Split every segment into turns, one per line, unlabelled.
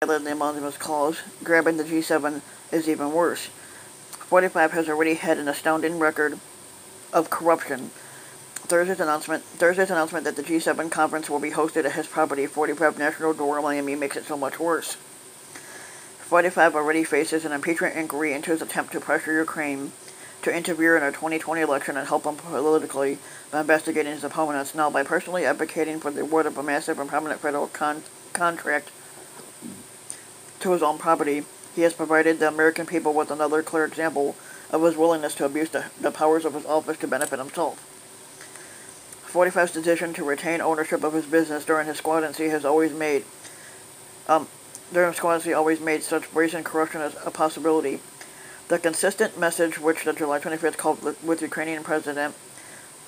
the emoluments clause, grabbing the G7 is even worse. 45 has already had an astounding record of corruption. Thursday's announcement that the G7 conference will be hosted at his property, 45 National Door, Miami, makes it so much worse. 45 already faces an impeachment inquiry into his attempt to pressure Ukraine to interfere in our 2020 election and help him politically by investigating his opponents. Now, by personally advocating for the award of a massive and permanent federal contract to his own property, he has provided the American people with another clear example of his willingness to abuse the powers of his office to benefit himself. 45's decision to retain ownership of his business during his squadancy has always made such brazen corruption as a possibility. The consistent message which the July 25th call with Ukrainian President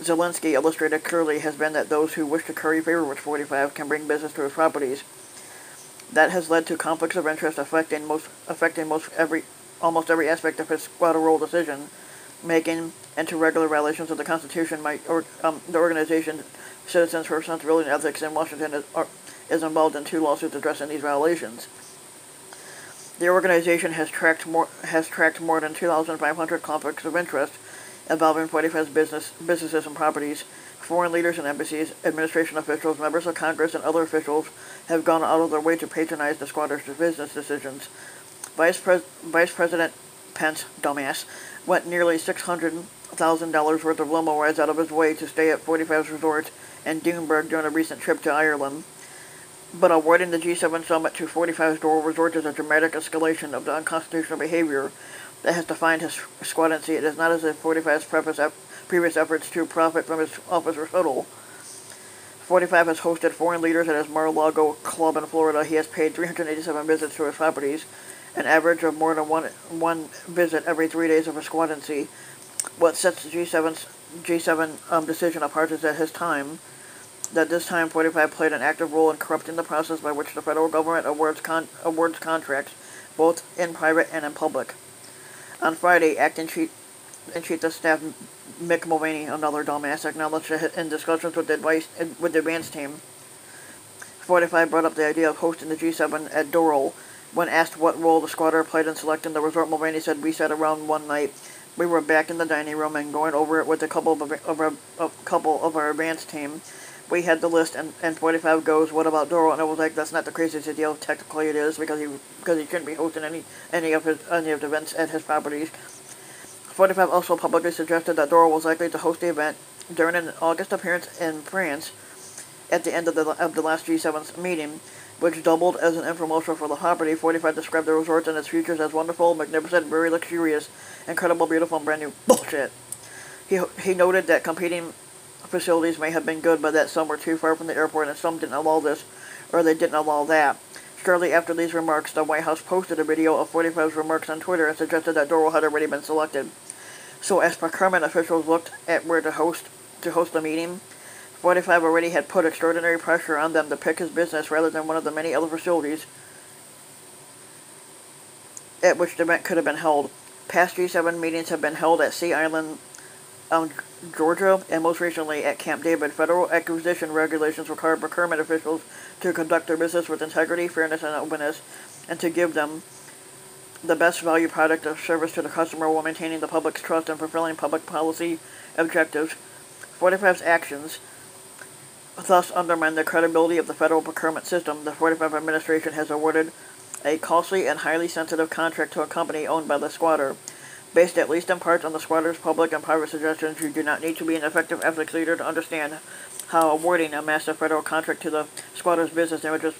Zelensky illustrated clearly has been that those who wish to curry favor with 45 can bring business to his properties. That has led to conflicts of interest affecting almost every aspect of his squatter role decision making and to regular violations of the Constitution. The organization Citizens for Responsibility and Ethics in Washington is involved in 2 lawsuits addressing these violations. The organization has tracked more than 2,500 conflicts of interest involving 45's businesses and properties. Foreign leaders and embassies, administration officials, members of Congress, and other officials have gone out of their way to patronize the squatter's business decisions. Vice President Pence, dumbass, went nearly $600,000 worth of limo rides out of his way to stay at 45's resort in Dunebridge during a recent trip to Ireland. But awarding the G7 summit to 45's Door Resort is a dramatic escalation of the unconstitutional behavior that has defined his squadancy. It is not as if 45's previous efforts to profit from his office were subtle. 45 has hosted foreign leaders at his Mar-a-Lago club in Florida. He has paid 387 visits to his properties, an average of more than one visit every 3 days of his squadancy. What sets the G7 decision apart is that this time 45 played an active role in corrupting the process by which the federal government awards contracts, both in private and in public. On Friday, Acting Chief of Staff Mick Mulvaney, another dumbass, acknowledged that in discussions with the advance team, 45 brought up the idea of hosting the G7 at Doral. When asked what role the squatter played in selecting the resort, Mulvaney said, "We sat around one night. We were back in the dining room and going over it with a couple of our advance team. We had the list, and 45 goes, 'What about Doral?' And I was like, 'That's not the craziest idea. Technically, it is because he shouldn't be hosting any of the events at his properties.' 45 also publicly suggested that Doral was likely to host the event during an August appearance in France at the end of the last G7's meeting, which doubled as an infomercial for the property. 45 described the resort and its features as wonderful, magnificent, very luxurious, incredible, beautiful, and brand new bullshit. He noted that competing facilities may have been good, but that some were too far from the airport and some didn't allow this, or they didn't allow that. Shortly after these remarks, the White House posted a video of 45's remarks on Twitter and suggested that Doral had already been selected. So as procurement officials looked at where to host the meeting, 45 already had put extraordinary pressure on them to pick his business rather than one of the many other facilities at which the event could have been held. Past G7 meetings have been held at Sea Island, Georgia, and most recently at Camp David. Federal acquisition regulations require procurement officials to conduct their business with integrity, fairness, and openness, and to give them the best value product of service to the customer while maintaining the public's trust and fulfilling public policy objectives. 45's actions thus undermine the credibility of the federal procurement system. The 45 administration has awarded a costly and highly sensitive contract to a company owned by the squatter. Based at least in part on the squatter's public and private suggestions, you do not need to be an effective ethics leader to understand how awarding a massive federal contract to the squatter's business damages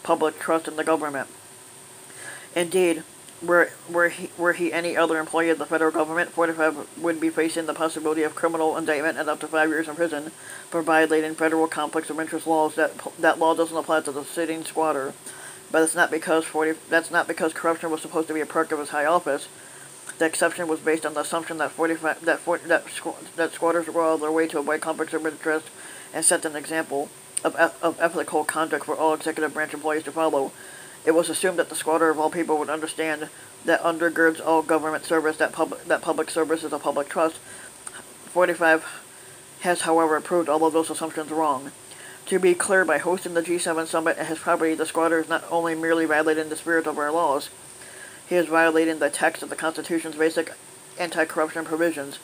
public trust in the government. Indeed, were he any other employee of the federal government, 45 would be facing the possibility of criminal indictment and up to 5 years in prison for violating federal conflicts of interest laws. That law doesn't apply to the sitting squatter, but that's not because corruption was supposed to be a perk of his high office. The exception was based on the assumption that squatters were all their way to avoid conflicts of interest and set an example of ethical conduct for all executive branch employees to follow. It was assumed that the squatter of all people would understand that undergirds all government service, that public service is a public trust. 45 has, however, proved all of those assumptions wrong. To be clear, by hosting the G7 summit at his property, the squatter is not only merely violating the spirit of our laws, he is violating the text of the Constitution's basic anti-corruption provisions.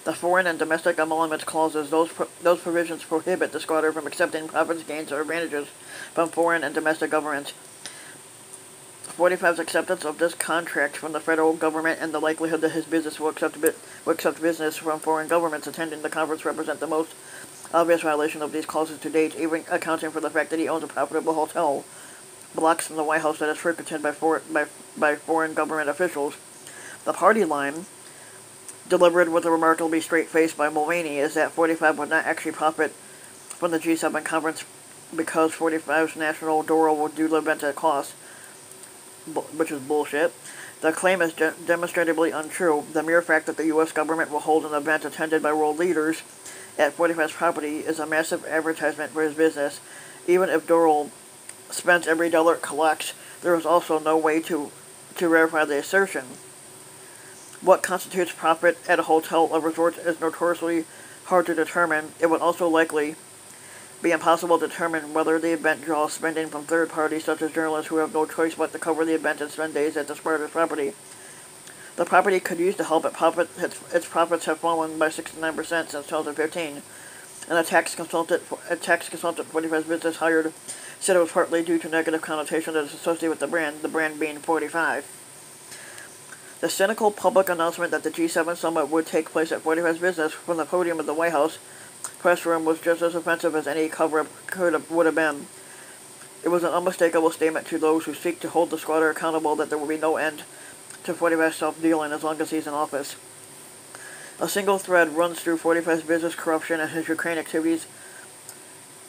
The foreign and domestic emoluments clauses, those provisions prohibit the squatter from accepting profits, gains, or advantages from foreign and domestic governments. 45's acceptance of this contract from the federal government and the likelihood that his business will accept business from foreign governments attending the conference represent the most obvious violation of these clauses to date, even accounting for the fact that he owns a profitable hotel blocks from the White House that is frequented by foreign government officials. The party line, delivered with a remarkably straight face by Mulvaney, is that 45 would not actually profit from the G7 conference because 45's national Doro would do the event at cost, which is bullshit. The claim is demonstrably untrue. The mere fact that the U.S. government will hold an event attended by world leaders at 45's property is a massive advertisement for his business. Even if Doro spends every dollar it collects, there is also no way to verify the assertion. What constitutes profit at a hotel or resort is notoriously hard to determine. It would also likely be impossible to determine whether the event draws spending from third parties such as journalists who have no choice but to cover the event and spend days at the squatter's property. The property could use the help. Its profits have fallen by 69% since 2015, and a tax consultant 45's business hired said it was partly due to negative connotation that is associated with the brand being 45. The cynical public announcement that the G7 summit would take place at 45's business from the podium of the White House press room was just as offensive as any cover-up would have been. It was an unmistakable statement to those who seek to hold the squatter accountable that there will be no end to 45's self-dealing as long as he's in office. A single thread runs through 45's business corruption and his Ukraine activities,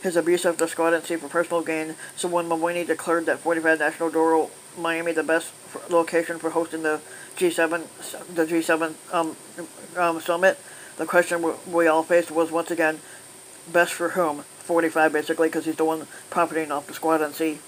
his abuse of despondency for personal gain. So when Mulvaney declared that 45 National Doro Miami the best location for hosting the G7 summit, the question we all faced was once again, best for whom? 45 basically, because he's the one profiting off the despondency.